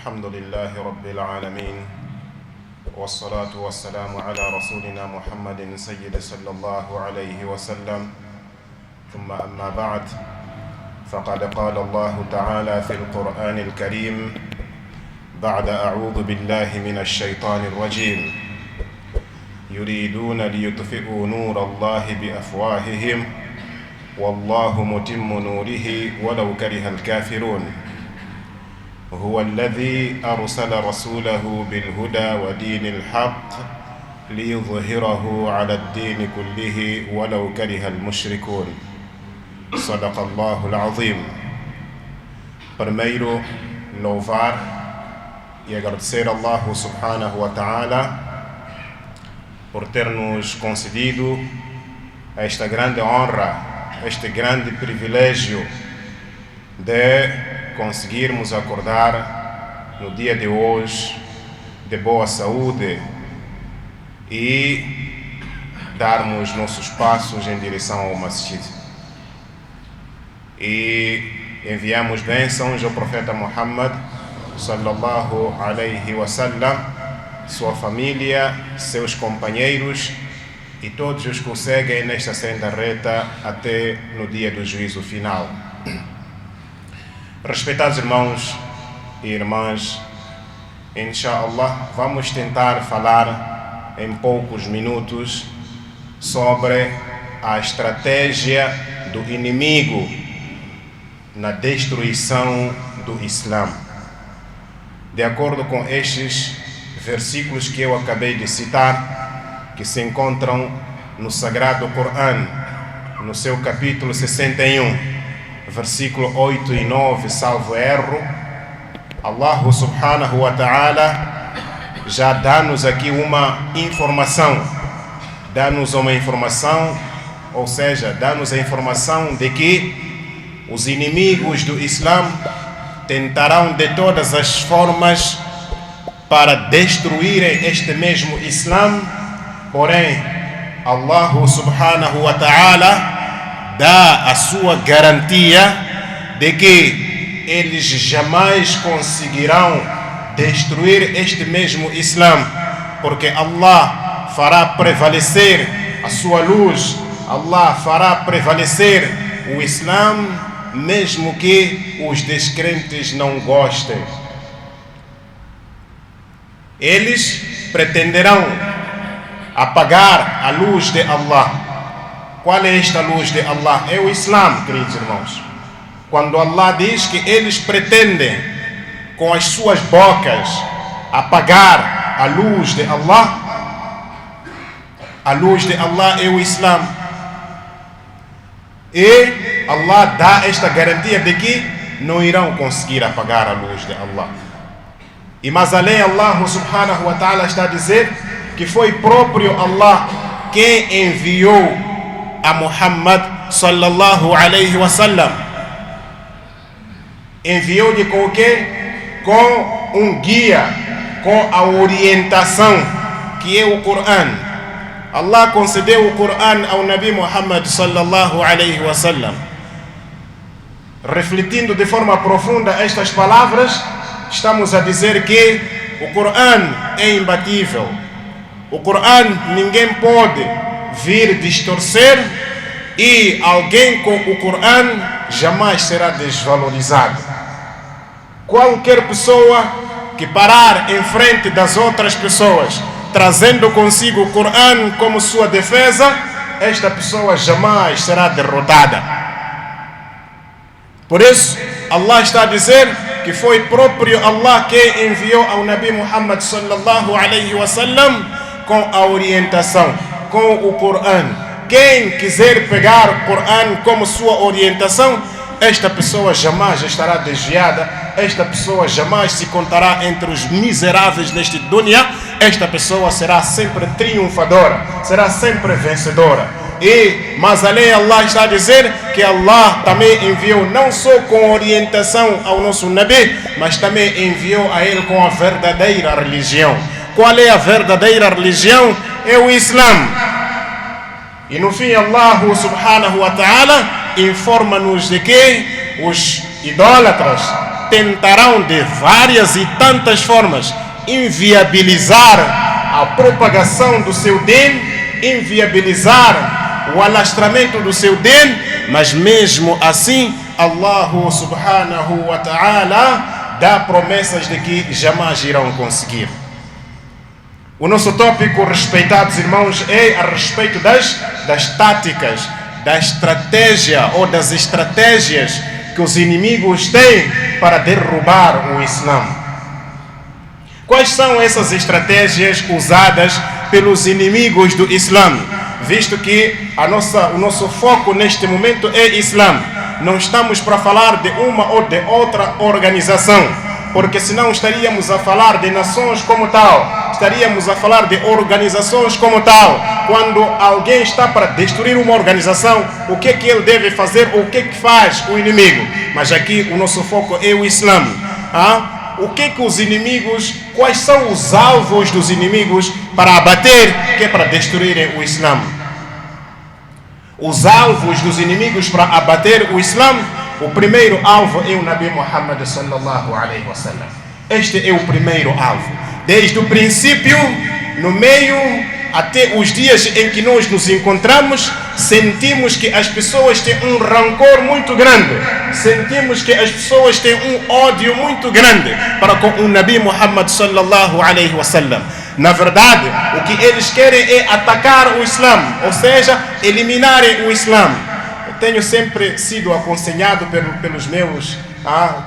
الحمد لله رب العالمين والصلاة والسلام على رسولنا محمد سيد صلى الله عليه وسلم ثم أما بعد فقد قال الله تعالى في القرآن الكريم بعد أعوذ بالله من الشيطان الرجيم يريدون ليطفئوا نور الله بأفواههم والله متم نوره ولو كره الكافرون هو الذي أرسل رسوله بالهدى ودين الحق ليظهره على الدين كله ولو كره المشركون صدق الله العظيم. Primeiro, louvar e agradecer a Allah subhanahu wa ta'ala por ter nos concedido esta grande honra, este grande privilégio de conseguirmos acordar no dia de hoje de boa saúde e darmos nossos passos em direção ao Masjid. E enviamos bênçãos ao profeta Muhammad sallallahu alaihi wasallam, sua família, seus companheiros e todos os que o seguem nesta senda reta até no dia do juízo final. Respeitados irmãos e irmãs, inshallah, vamos tentar falar em poucos minutos sobre a estratégia do inimigo na destruição do Islã. De acordo com estes versículos que eu acabei de citar, que se encontram no Sagrado Corão, no seu capítulo 61, versículo 8 e 9, salvo erro, Allah subhanahu wa ta'ala já dá-nos aqui uma informação, ou seja, dá-nos a informação de que os inimigos do Islã tentarão de todas as formas para destruírem este mesmo Islã, porém Allah subhanahu wa ta'ala dá a sua garantia de que eles jamais conseguirão destruir este mesmo Islã, porque Allah fará prevalecer a sua luz, Allah fará prevalecer o Islã, mesmo que os descrentes não gostem. Eles pretenderão apagar a luz de Allah. Qual é esta luz de Allah? É o Islã, queridos irmãos. Quando Allah diz que eles pretendem com as suas bocas apagar a luz de Allah é o Islã. E Allah dá esta garantia de que não irão conseguir apagar a luz de Allah. E mais além, Allah subhanahu wa ta'ala está a dizer que foi próprio Allah quem enviou a Muhammad sallallahu alaihi wasallam. Enviou-lhe com o quê? Com um guia, com a orientação que é o Corão. Allah concedeu o Corão ao Nabi Muhammad sallallahu alaihi wasallam. Refletindo de forma profunda estas palavras, estamos a dizer que o Corão é imbatível. O Corão ninguém pode vir distorcer, e alguém com o Corão jamais será desvalorizado. Qualquer pessoa que parar em frente das outras pessoas trazendo consigo o Corão como sua defesa, esta pessoa jamais será derrotada. Por isso Allah está a dizer que foi próprio Allah quem enviou ao Nabi Muhammad sallallahu alaihi wasallam com a orientação, com o Corão. Quem quiser pegar o Corão como sua orientação, esta pessoa jamais estará desviada, esta pessoa jamais se contará entre os miseráveis neste dunya, esta pessoa será sempre triunfadora, será sempre vencedora. E mais além, Allah está a dizer que Allah também enviou não só com orientação ao nosso Nabi, mas também enviou a ele com a verdadeira religião. Qual é a verdadeira religião? É o Islã. E no fim, Allah subhanahu wa ta'ala informa-nos de que os idólatras, tentarão de várias e tantas formas inviabilizar a propagação do seu din, inviabilizar o alastramento do seu din, mas mesmo assim Allah subhanahu wa ta'ala dá promessas de que jamais irão conseguir. O nosso tópico, respeitados irmãos, é a respeito das táticas, da estratégia ou das estratégias que os inimigos têm para derrubar o Islã. Quais são essas estratégias usadas pelos inimigos do Islã? Visto que o nosso foco neste momento é Islã. Não estamos para falar de uma ou de outra organização, porque senão estaríamos a falar de nações como tal, estaríamos a falar de organizações como tal. Quando alguém está para destruir uma organização, o que ele deve fazer, o que faz o inimigo? Mas aqui o nosso foco é o Islã. O que os inimigos, quais são os alvos dos inimigos para abater, que é para destruírem o Islã? Os alvos dos inimigos para abater o Islã, o primeiro alvo é o Nabi Muhammad sallallahu alaihi wasallam. Este é o primeiro alvo. Desde o princípio, no meio, até os dias em que nós nos encontramos, sentimos que as pessoas têm um rancor muito grande. Sentimos que as pessoas têm um ódio muito grande para com o Nabi Muhammad sallallahu alaihi wasallam. Na verdade, o que eles querem é atacar o Islã, ou seja, eliminarem o Islã. Eu tenho sempre sido aconselhado pelos meus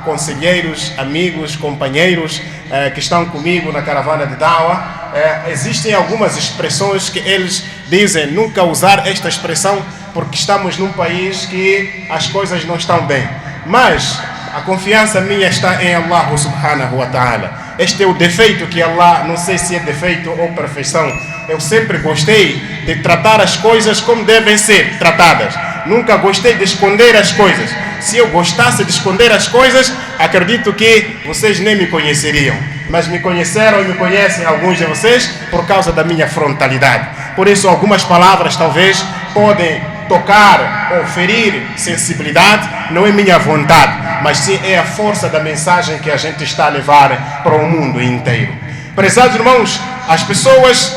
conselheiros, amigos, companheiros que estão comigo na caravana de Dawa. Existem algumas expressões que eles dizem nunca usar esta expressão porque estamos num país que as coisas não estão bem. Mas a confiança minha está em Allah subhanahu wa ta'ala. Este é o defeito que Allah, não sei se é defeito ou perfeição. Eu sempre gostei de tratar as coisas como devem ser tratadas. Nunca gostei de esconder as coisas. Se eu gostasse de esconder as coisas, acredito que vocês nem me conheceriam. Mas me conheceram e me conhecem alguns de vocês por causa da minha frontalidade. Por isso algumas palavras talvez podem tocar ou ferir sensibilidade. Não é minha vontade, mas sim é a força da mensagem que a gente está a levar para o mundo inteiro. Prezados irmãos, as pessoas,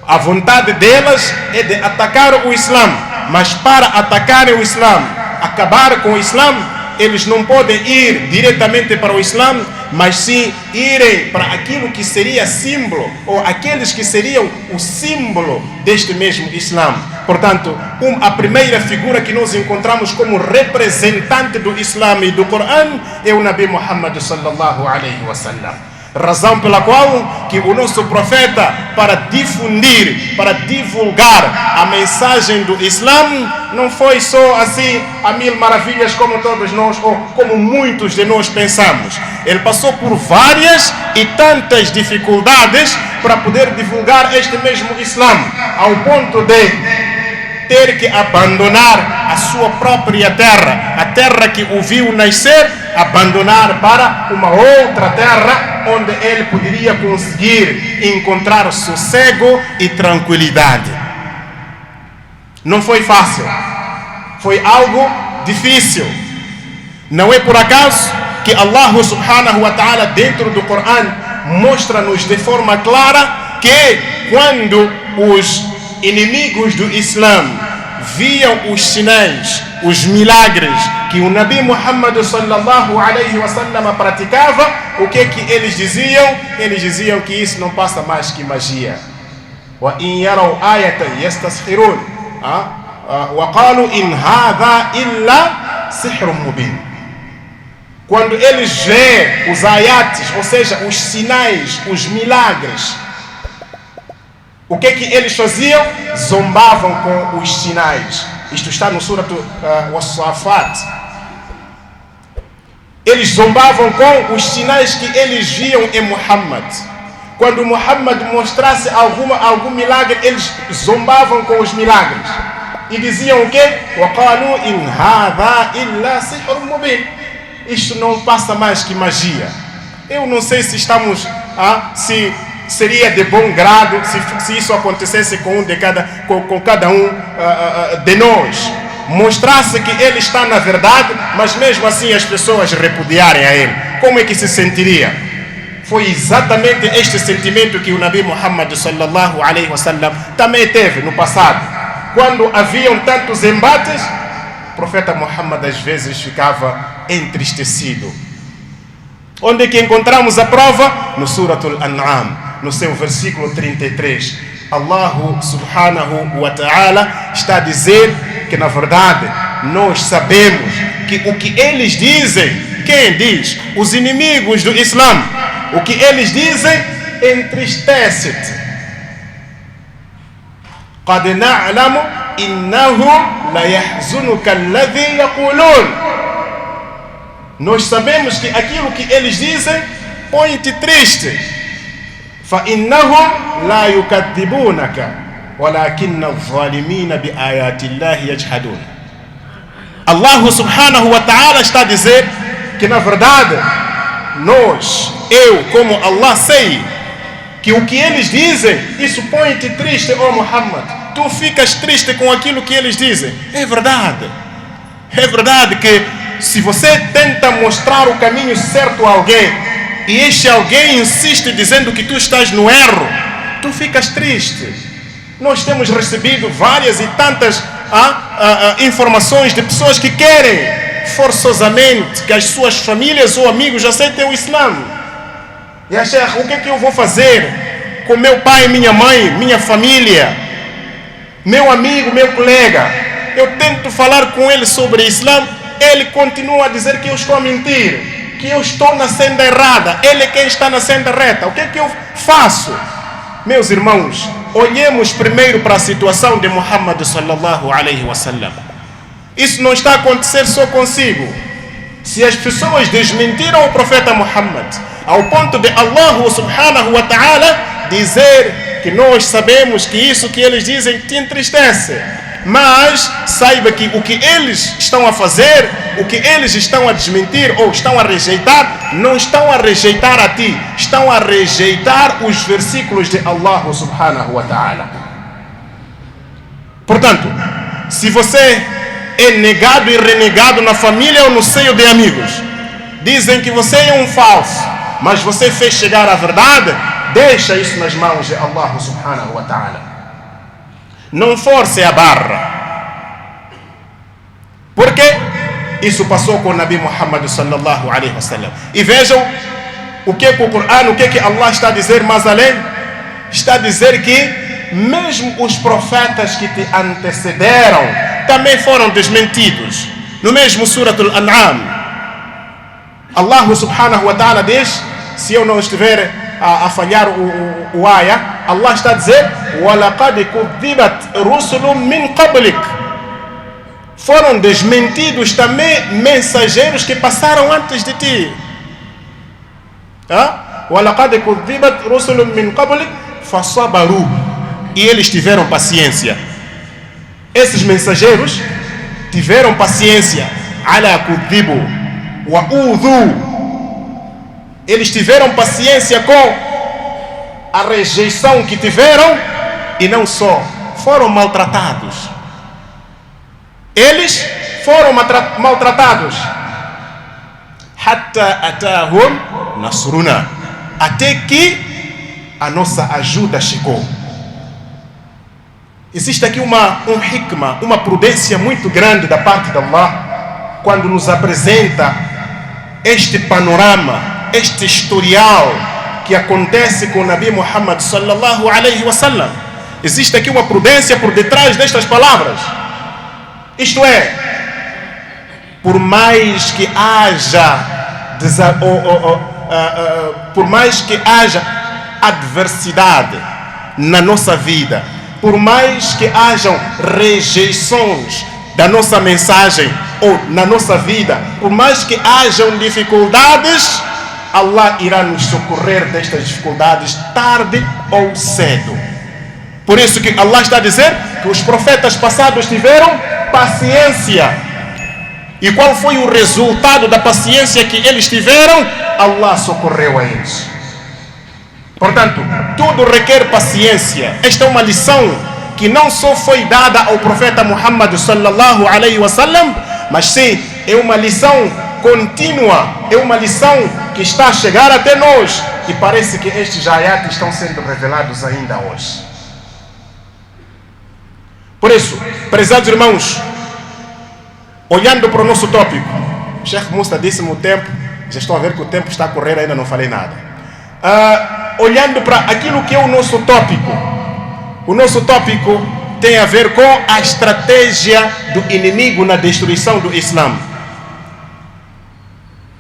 a vontade delas é de atacar o Islã, mas para atacarem o Islã, acabar com o Islã, eles não podem ir diretamente para o Islã, mas sim irem para aquilo que seria símbolo, ou aqueles que seriam o símbolo deste mesmo Islã. Portanto, a primeira figura que nós encontramos como representante do Islã e do Corão é o Nabi Muhammad sallallahu alaihi wasallam. Razão pela qual que o nosso profeta, para difundir, para divulgar a mensagem do Islã, não foi só assim a mil maravilhas como todos nós, ou como muitos de nós pensamos. Ele passou por várias e tantas dificuldades para poder divulgar este mesmo Islã, ao ponto de ter que abandonar a sua própria terra, a terra que o viu nascer, abandonar para uma outra terra onde ele poderia conseguir encontrar sossego e tranquilidade. Não foi fácil, foi algo difícil. Não é por acaso que Allah subhanahu wa ta'ala dentro do Corão mostra-nos de forma clara que quando os inimigos do Islã viam os sinais, os milagres que o Nabi Muhammad sallallahu alaihi wasallam praticava, o que eles diziam? Eles diziam que isso não passa mais que magia. Wa in yaraw ayatan yastaskhirun wa qalu in hadha illa sihrun mubin. Quando eles veem os ayates, ou seja, os sinais, os milagres, o que eles faziam? Zombavam com os sinais. Isto está no Surat As-Safat. Eles zombavam com os sinais que eles viam em Muhammad. Quando Muhammad mostrasse algum milagre, eles zombavam com os milagres. E diziam o quê? وَقَالُوا إِنْ هَذَا إِلَّا سِحْرٌ مُبِينٌ. Isto não passa mais que magia. Eu não sei se estamos... se seria de bom grado se isso acontecesse com cada um de nós. mostrasse que ele está na verdade, mas mesmo assim as pessoas repudiarem a ele, como é que se sentiria? Foi exatamente este sentimento que o Nabi Muhammad sallallahu alaihi wasallam também teve no passado. Quando haviam tantos embates, o profeta Muhammad às vezes ficava entristecido. Onde é que encontramos a prova? No Suratul An'am, no seu versículo 33. Allah subhanahu wa ta'ala está a dizer que na verdade nós sabemos que o que eles dizem, quem diz? Os inimigos do Islã, o que eles dizem entristece-te. قَدْ نَعْلَمُ إِنَّهُ لَيَحْزُنُكَ الَّذِي يَقُولُونَ. Nós sabemos que aquilo que eles dizem põe-te triste. فَإِنَّهُمْ لَا يُكَذِّبُونَكَ وَلَكِنَّ الظَّالِمِينَ بِآيَاتِ اللَّهِ يَجْحَدُونَ. Allah subhanahu wa ta'ala está a dizer que na verdade nós, eu como Allah sei que o que eles dizem, isso põe-te triste, ó Muhammad. Tu ficas triste com aquilo que eles dizem. É verdade que se você tenta mostrar o caminho certo a alguém e este alguém insiste dizendo que tu estás no erro, tu ficas triste. Nós temos recebido várias e tantas informações de pessoas que querem forçosamente que as suas famílias ou amigos aceitem o Islã. E a Sheikh, o que é que eu vou fazer com meu pai, minha mãe, minha família, meu amigo, meu colega? Eu tento falar com ele sobre o Islã, ele continua a dizer que eu estou a mentir, que eu estou na senda errada, ele é quem está na senda reta. O que é que eu faço? Meus irmãos, olhemos primeiro para a situação de Muhammad sallallahu alaihi wasallam. Isso não está a acontecer só consigo. Se as pessoas desmentiram o profeta Muhammad ao ponto de Allah subhanahu wa ta'ala dizer que nós sabemos que isso que eles dizem te entristece, mas saiba que o que eles estão a fazer, o que eles estão a desmentir ou estão a rejeitar, não estão a rejeitar a ti, estão a rejeitar os versículos de Allah subhanahu wa ta'ala. Portanto, se você é negado e renegado na família ou no seio de amigos, dizem que você é um falso, mas você fez chegar a verdade, deixa isso nas mãos de Allah subhanahu wa ta'ala. Não force a barra. Porque isso passou com o Nabi Muhammad sallallahu alaihi wasallam. E vejam o que o Corão, o que Allah está a dizer mais além. Está a dizer que mesmo os profetas que te antecederam também foram desmentidos. No mesmo Suratul An'am, Allah subhanahu wa ta'ala diz, se eu não estiver a falhar o ayah, Allah está a dizer: وَلَقَدْ كُذِّبَتْ رُسُلٌ مِّن قَبْلِكَ. Foram desmentidos também mensageiros que passaram antes de ti. وَلَقَدْ كُذِّبَتْ رُسُلٌ مِّن قَبْلِكَ فَصَبَرُوا. E eles tiveram paciência. Esses mensageiros tiveram paciência. عَلَى كُذِّبُوا وَأُوذُوا. Eles tiveram paciência com a rejeição que tiveram, e não só, foram maltratados. Eles foram maltratados. Hatta atahum nasruna. Até que a nossa ajuda chegou. Existe aqui um hikmah, uma prudência muito grande da parte de Allah, quando nos apresenta este panorama, este historial que acontece com o Nabi Muhammad sallallahu alaihi wasallam. Existe aqui uma prudência por detrás destas palavras. Isto é, por mais que haja adversidade na nossa vida, por mais que hajam rejeições da nossa mensagem ou na nossa vida, por mais que hajam dificuldades, Allah irá nos socorrer destas dificuldades tarde ou cedo. Por isso que Allah está a dizer que os profetas passados tiveram paciência. E qual foi o resultado da paciência que eles tiveram? Allah socorreu a eles. Portanto, tudo requer paciência. Esta é uma lição que não só foi dada ao profeta Muhammad sallallahu alaihi wasallam, mas sim é uma lição contínua, é uma lição que está a chegar até nós, e parece que estes ayatos estão sendo revelados ainda hoje. Por isso, prezados irmãos, olhando para o nosso tópico, o Sheikh Musta disse-me o tempo, já estou a ver que o tempo está a correr, ainda não falei nada. Olhando para aquilo que é o nosso tópico tem a ver com a estratégia do inimigo na destruição do Islã.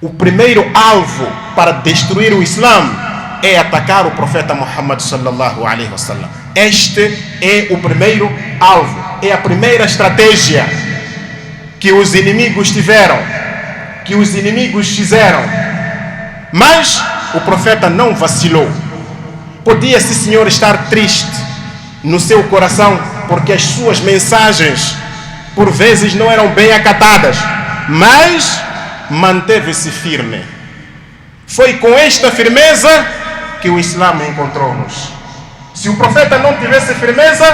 O primeiro alvo para destruir o Islã é atacar o profeta Muhammad sallallahu alaihi wasallam. Este é o primeiro alvo, é a primeira estratégia que os inimigos tiveram, que os inimigos fizeram. Mas o profeta não vacilou. Podia, sim senhor, estar triste no seu coração, porque as suas mensagens por vezes não eram bem acatadas, mas manteve-se firme. Foi com esta firmeza que o Islã encontrou-nos. Se o profeta não tivesse firmeza,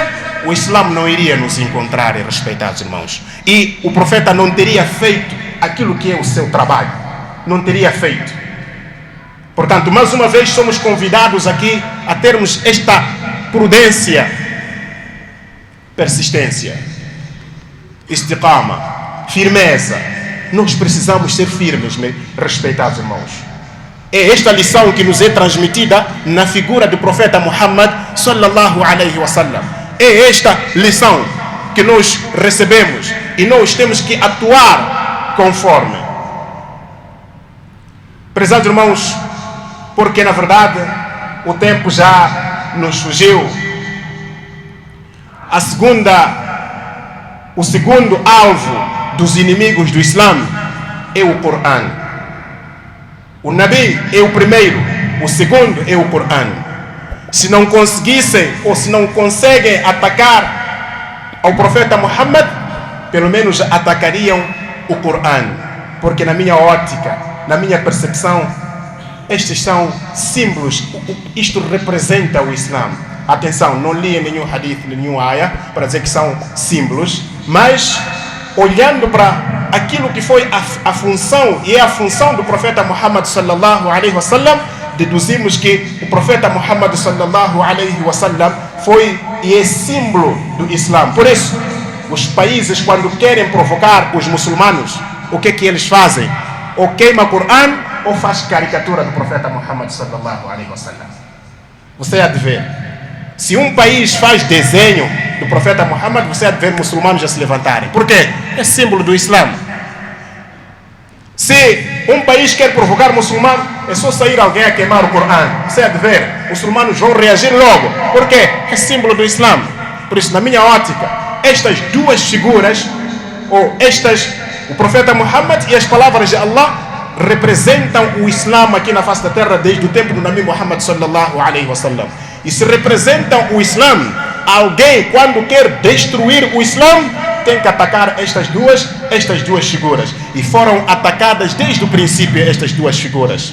o Islã não iria nos encontrar, respeitados irmãos. E o profeta não teria feito aquilo que é o seu trabalho. Não teria feito. Portanto, mais uma vez somos convidados aqui a termos esta prudência, persistência, istiqama, firmeza. Nós precisamos ser firmes, respeitados irmãos. É esta lição que nos é transmitida na figura do profeta Muhammad sallallahu alaihi wasallam. É esta lição que nós recebemos e nós temos que atuar conforme. Prezados irmãos, porque na verdade o tempo já nos fugiu. O segundo alvo dos inimigos do Islã é o Corão. O Nabi é o primeiro, o segundo é o Corão. Se não conseguissem ou se não conseguem atacar ao profeta Muhammad, pelo menos atacariam o Corão, porque na minha ótica, na minha percepção, estes são símbolos. Isto representa o Islã. Atenção, não li nenhum hadith, nenhum ayah para dizer que são símbolos, mas olhando para aquilo que foi a função e é a função do profeta Muhammad sallallahu alaihi wasallam, deduzimos que o profeta Muhammad sallallahu alaihi wasallam foi e é símbolo do Islã. Por isso, os países, quando querem provocar os muçulmanos, o que eles fazem? Ou queima o Corão ou faz caricatura do profeta Muhammad sallallahu alaihi wasallam. Você há de ver. Se um país faz desenho do profeta Muhammad, você há de ver muçulmanos já se levantarem. Por quê? É símbolo do Islã. Se um país quer provocar muçulmano, é só sair alguém a queimar o Corão. Você há de ver, muçulmanos vão reagir logo. Por quê? É símbolo do Islã. Por isso, na minha ótica, estas duas figuras, o profeta Muhammad e as palavras de Allah, representam o Islã aqui na face da terra desde o tempo do Nabi Muhammad sallallahu alaihi wasallam. E se representam o Islã, alguém quando quer destruir o Islã tem que atacar estas duas figuras. E foram atacadas desde o princípio estas duas figuras.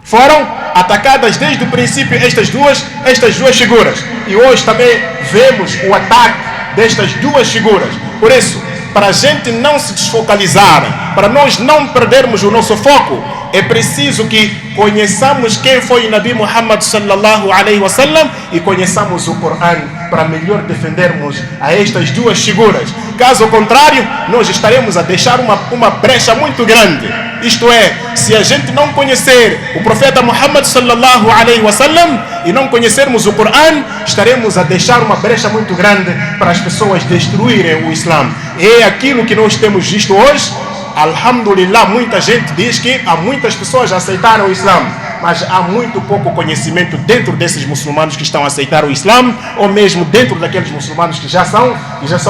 Foram atacadas desde o princípio estas duas figuras. E hoje também vemos o ataque destas duas figuras. Por isso, para a gente não se desfocalizar, para nós não perdermos o nosso foco, é preciso que conheçamos quem foi o Nabi Muhammad sallallahu alaihi wasallam e conheçamos o Corão para melhor defendermos a estas duas figuras. Caso contrário, nós estaremos a deixar uma brecha muito grande. Isto é, se a gente não conhecer o profeta Muhammad sallallahu alaihi wasallam e não conhecermos o Corão, estaremos a deixar uma brecha muito grande para as pessoas destruírem o Islã. É aquilo que nós temos visto hoje. Alhamdulillah, muita gente diz que há muitas pessoas que aceitaram o Islã, mas há muito pouco conhecimento dentro desses muçulmanos que estão a aceitar o Islã, ou mesmo dentro daqueles muçulmanos que já são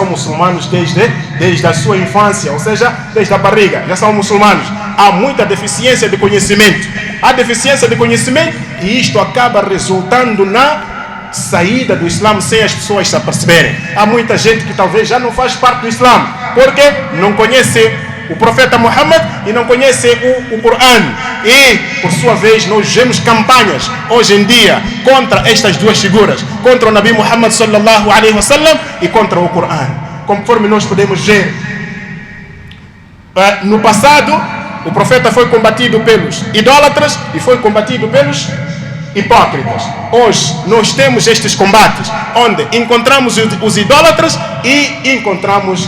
muçulmanos desde a sua infância, ou seja, desde a barriga, já são muçulmanos. Há muita deficiência de conhecimento. Há deficiência de conhecimento e isto acaba resultando na saída do Islã sem as pessoas se aperceberem. Há muita gente que talvez já não faz parte do Islã, porque não conhece o profeta Muhammad e não conhece o Corão. E, por sua vez, nós vemos campanhas hoje em dia contra estas duas figuras, contra o Nabi Muhammad sallallahu alaihi wasallam e contra o Corão. Conforme nós podemos ver, no passado, o profeta foi combatido pelos idólatras e foi combatido pelos hipócritas. Hoje nós temos estes combates, onde encontramos os idólatras e encontramos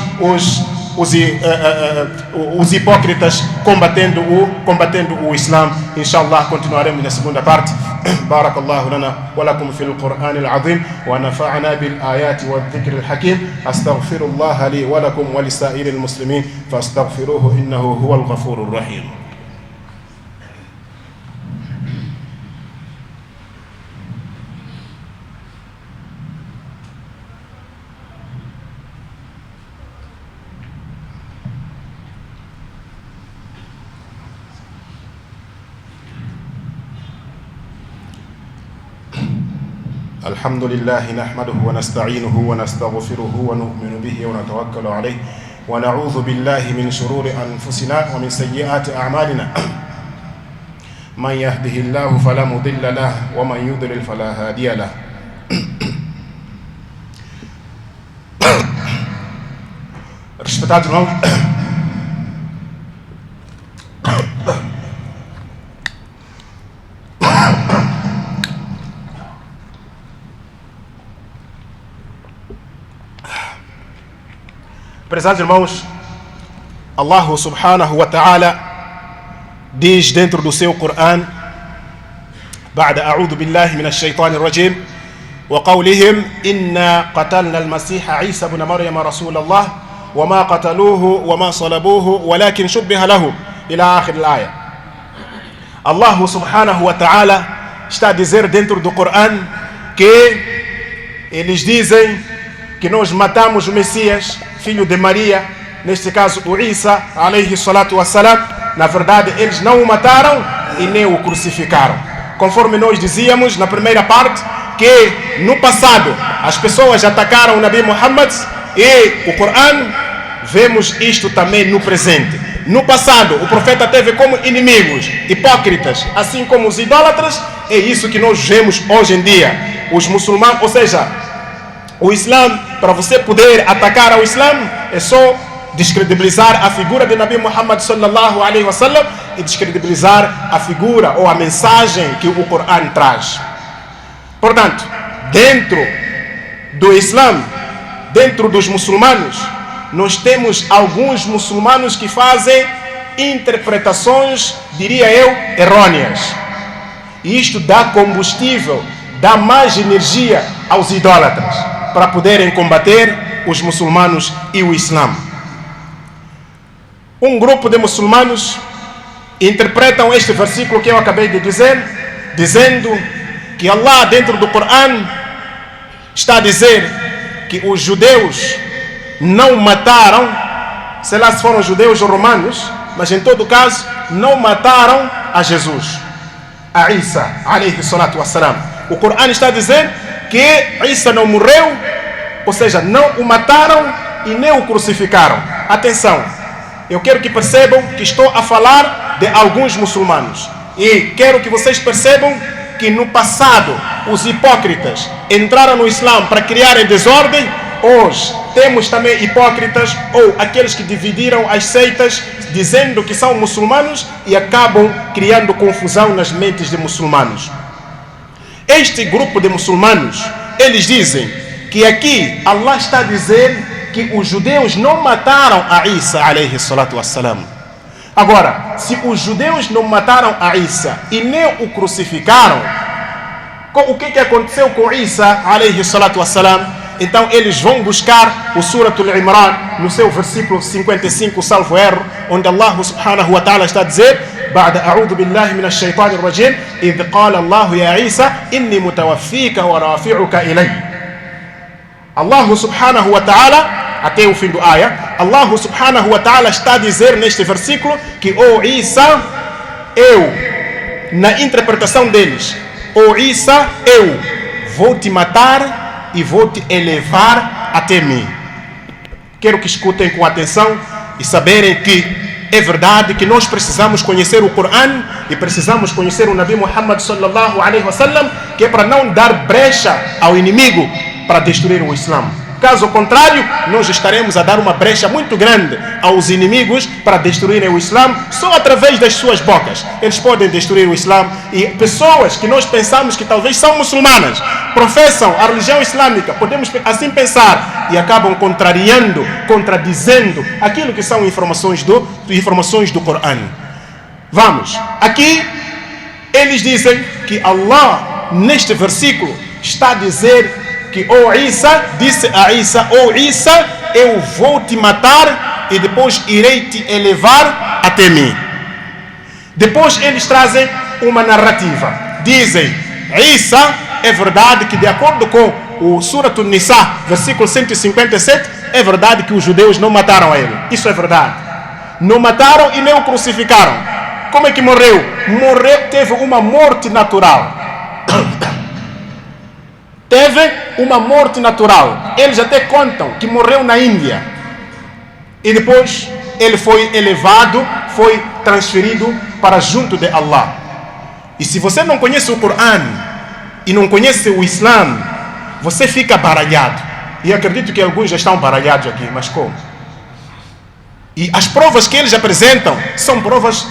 os hipócritas combatendo o Islã. Inshallah, continuaremos na segunda parte. Barakallahu lana wa lakum fil Qur'an al-azim wa nafa'ana bil ayati wa dhikr al-hakim. Astaghfirullah li wa lakum wa lisa'iril muslimin fastaghfiruhu innahu huwal ghafurur rahim. الحمد لله نحمده ونستعينه ونستغفره ونؤمن به ونتوكل عليه ونعوذ بالله من شرور أنفسنا ومن سيئات أعمالنا من يهده الله فلا مضل له ومن يضلل فلا هادي له Respetados irmãos, prezados irmãos, Allah subhanahu wa ta'ala diz dentro do seu Corão: بعد أعوذ بالله من الشيطان الرجيم وقولهم إنا قتلنا المسيح عيسى بن مريم رسول الله وما قتلوه وما صلبوه ولكن شبه لهم إلى آخر الآية. Allah subhanahu wa ta'ala está a dizer dentro do Corão que eles dizem que nós matamos o Messias, filho de Maria, neste caso o Isa alayhi salatu wassalam. Na verdade, eles não o mataram e nem o crucificaram. Conforme nós dizíamos na primeira parte, que no passado as pessoas atacaram o Nabi Muhammad, e o Corão vemos isto também no presente. No passado o profeta teve como inimigos hipócritas, assim como os idólatras. É isso que nós vemos hoje em dia. Os muçulmanos, ou seja, o Islã, para você poder atacar ao Islã, é só descredibilizar a figura de Nabi Muhammad sallallahu alaihi wasallam e descredibilizar a figura ou a mensagem que o Corão traz. Portanto, dentro do Islã, dentro dos muçulmanos, nós temos alguns muçulmanos que fazem interpretações, diria eu, errôneas. E isto dá combustível, dá mais energia aos idólatras para poderem combater os muçulmanos e o Islã. Um grupo de muçulmanos interpretam este versículo que eu acabei de dizer, dizendo que Allah dentro do Corão está a dizer que os judeus não mataram, sei lá se foram judeus ou romanos, mas em todo caso não mataram a Jesus, a Isa alayhi salatu wassalam. O Corão está a dizer que Isa não morreu, ou seja, não o mataram e nem o crucificaram. Atenção, eu quero que percebam que estou a falar de alguns muçulmanos, e quero que vocês percebam que no passado os hipócritas entraram no Islã para criarem desordem. Hoje temos também hipócritas, ou aqueles que dividiram as seitas dizendo que são muçulmanos e acabam criando confusão nas mentes de muçulmanos. Este grupo de muçulmanos, eles dizem que aqui Allah está a dizer que os judeus não mataram a Isa alayhi salatu wassalam. Agora, se os judeus não mataram a Isa e nem o crucificaram, o que aconteceu com Isa alayhi salatu wassalam? Então eles vão buscar o Suratul Imran no seu versículo 55, salvo erro, onde Allah subhanahu wa ta'ala está a dizer: بعد أعوذ بالله من الشيطان الرجيم إذ قال الله يا عيسى إني متوفيك ورافعك إلي. Allah subhanahu wa ta'ala, até o fim do ayah, Allah subhanahu wa ta'ala está a dizer neste versículo que o Isa, na interpretação deles, o Isa, eu vou te matar e vou te elevar até mim. Quero que escutem com atenção e saberem que é verdade que nós precisamos conhecer o Corão e precisamos conhecer o Nabi Muhammad sallallahu alaihi wasallam, que é para não dar brecha ao inimigo para destruir o Islã. Caso contrário, nós estaremos a dar uma brecha muito grande aos inimigos para destruírem o Islã só através das suas bocas. Eles podem destruir o Islã, e pessoas que nós pensamos que talvez são muçulmanas, professam a religião islâmica, podemos assim pensar, e acabam contradizendo aquilo que são informações do Corão. Vamos, aqui eles dizem que Allah, neste versículo, está a dizer que Isa disse a Isa: Isa, eu vou te matar e depois irei te elevar até mim. Depois eles trazem uma narrativa, dizem: Isa, é verdade que de acordo com o Surat An-Nisa, versículo 157, é verdade que os judeus não mataram a ele. Isso é verdade, não mataram e nem o crucificaram. Como é que morreu? Teve uma morte natural. Teve uma morte natural. Eles até contam que morreu na Índia. E depois ele foi elevado, foi transferido para junto de Allah. E se você não conhece o Corão e não conhece o Islã, você fica baralhado. E acredito que alguns já estão baralhados aqui, mas como? E as provas que eles apresentam são provas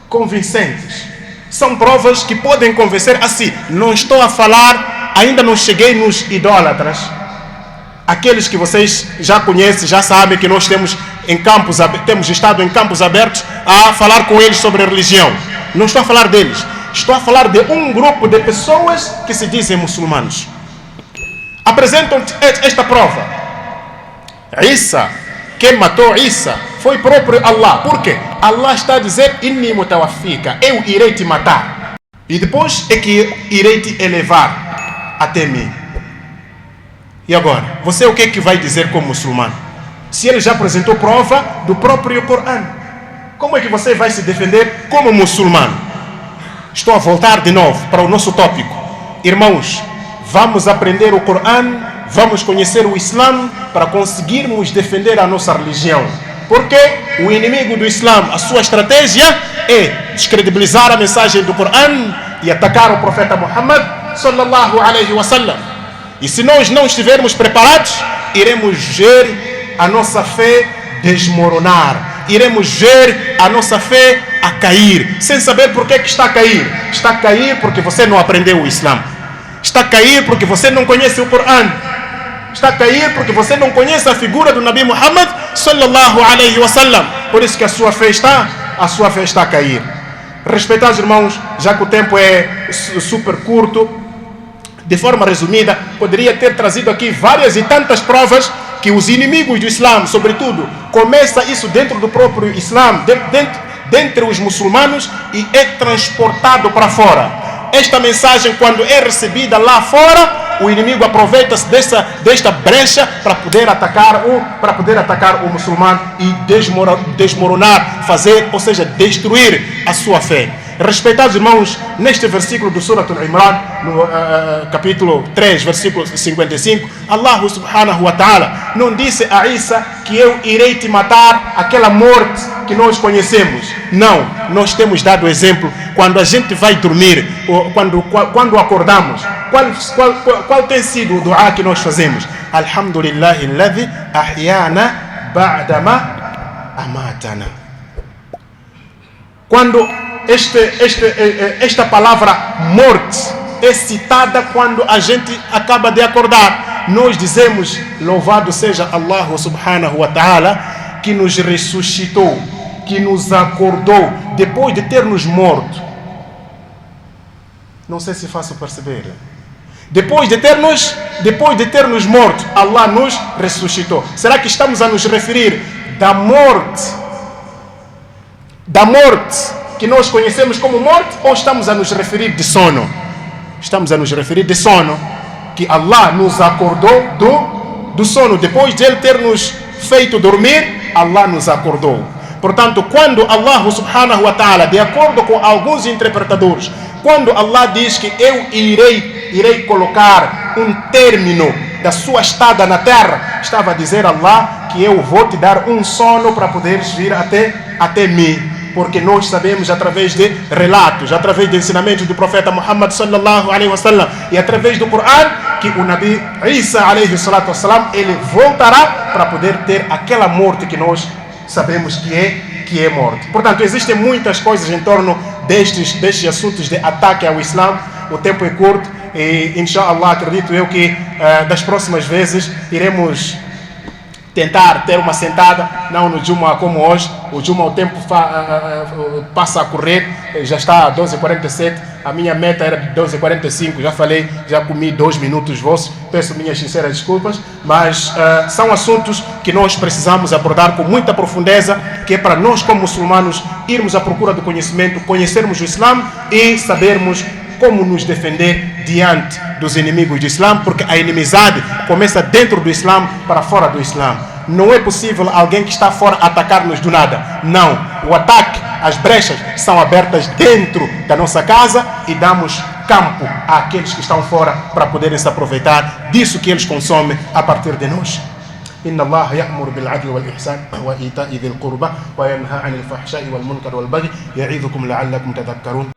convincentes. São provas que podem convencer assim. Não estou a falar, ainda não cheguei nos idólatras, aqueles que vocês já conhecem, já sabem que nós temos estado em campos abertos a falar com eles sobre a religião. Não estou a falar deles, estou a falar de um grupo de pessoas que se dizem muçulmanos. Apresentam esta prova. Isa, quem matou Isa foi próprio Allah. Por quê? Allah está a dizer: Inni mutawaffika, eu irei te matar e depois é que irei te elevar até mim. E agora, você o que é que vai dizer como muçulmano? Se ele já apresentou prova do próprio Corão, como é que você vai se defender como muçulmano? Estou a voltar de novo para o nosso tópico. Irmãos, vamos aprender o Corão, vamos conhecer o Islã para conseguirmos defender a nossa religião. Porque o inimigo do Islã, a sua estratégia é descredibilizar a mensagem do Corão e atacar o profeta Muhammad sallallahu alaihi wasallam. E se nós não estivermos preparados, iremos ver a nossa fé desmoronar, iremos ver a nossa fé a cair, sem saber por que está a cair. Está a cair porque você não aprendeu o Islã, está a cair porque você não conhece o Corão, está a cair porque você não conhece a figura do Nabi Muhammad sallallahu alaihi wasallam. Por isso que a sua fé está a cair. Respeitados irmãos, já que o tempo é super curto, de forma resumida, poderia ter trazido aqui várias e tantas provas que os inimigos do Islã, sobretudo, começa isso dentro do próprio Islã, dentre os muçulmanos, e é transportado para fora. Esta mensagem, quando é recebida lá fora, o inimigo aproveita-se desta brecha para poder atacar o muçulmano e desmoronar, ou seja, destruir a sua fé. Respeitados irmãos, neste versículo do Surat Al-Imran, no capítulo 3, versículo 55, Allah subhanahu wa ta'ala não disse a Isa que eu irei te matar, aquela morte que nós conhecemos. Não, nós temos dado exemplo quando a gente vai dormir, quando acordamos. Qual tem sido o dua que nós fazemos? Alhamdulillahi alladhi ahyana ba'dama amatana. Quando esta palavra morte é citada quando a gente acaba de acordar, nós dizemos: louvado seja Allah subhanahu wa ta'ala, que nos ressuscitou, que nos acordou depois de ter nos morto. Não sei se faço perceber. Depois de ter nos morto, Allah nos ressuscitou. Será que estamos a nos referir da morte que nós conhecemos como morte, ou estamos a nos referir de sono? Estamos a nos referir de sono, que Allah nos acordou do sono. Depois de Ele ter nos feito dormir, Allah nos acordou. Portanto, quando Allah subhanahu wa ta'ala, de acordo com alguns interpretadores, quando Allah diz que eu irei colocar um término da sua estada na terra, estava a dizer a Allah que eu vou te dar um sono para poderes vir até mim. Porque nós sabemos através de relatos, através de ensinamentos do profeta Muhammad sallallahu alaihi wasallam e através do Coran, que o Nabi Isa alaihi salatu wassalam, ele voltará para poder ter aquela morte que nós sabemos que é morte. Portanto, existem muitas coisas em torno destes assuntos de ataque ao Islã. O tempo é curto e, inshallah, acredito eu que das próximas vezes iremos tentar ter uma sentada, não no Juma como hoje. O Juma, o tempo passa a correr, já está a 12h47, a minha meta era de 12h45, já falei, já comi 2 minutos vossos, peço minhas sinceras desculpas, mas são assuntos que nós precisamos abordar com muita profundeza, que é para nós como muçulmanos irmos à procura do conhecimento, conhecermos o Islã e sabermos como nos defender diante dos inimigos do Islã, porque a inimizade começa dentro do Islã para fora do Islã. Não é possível alguém que está fora atacar-nos do nada. Não. O ataque, as brechas são abertas dentro da nossa casa e damos campo àqueles que estão fora para poderem se aproveitar disso que eles consomem a partir de nós. إن الله يأمر بالعدل والإحسان وإيتاء ذي القربى وينهى عن الفحشاء والمنكر والبغي يعظكم لعلكم تذكرون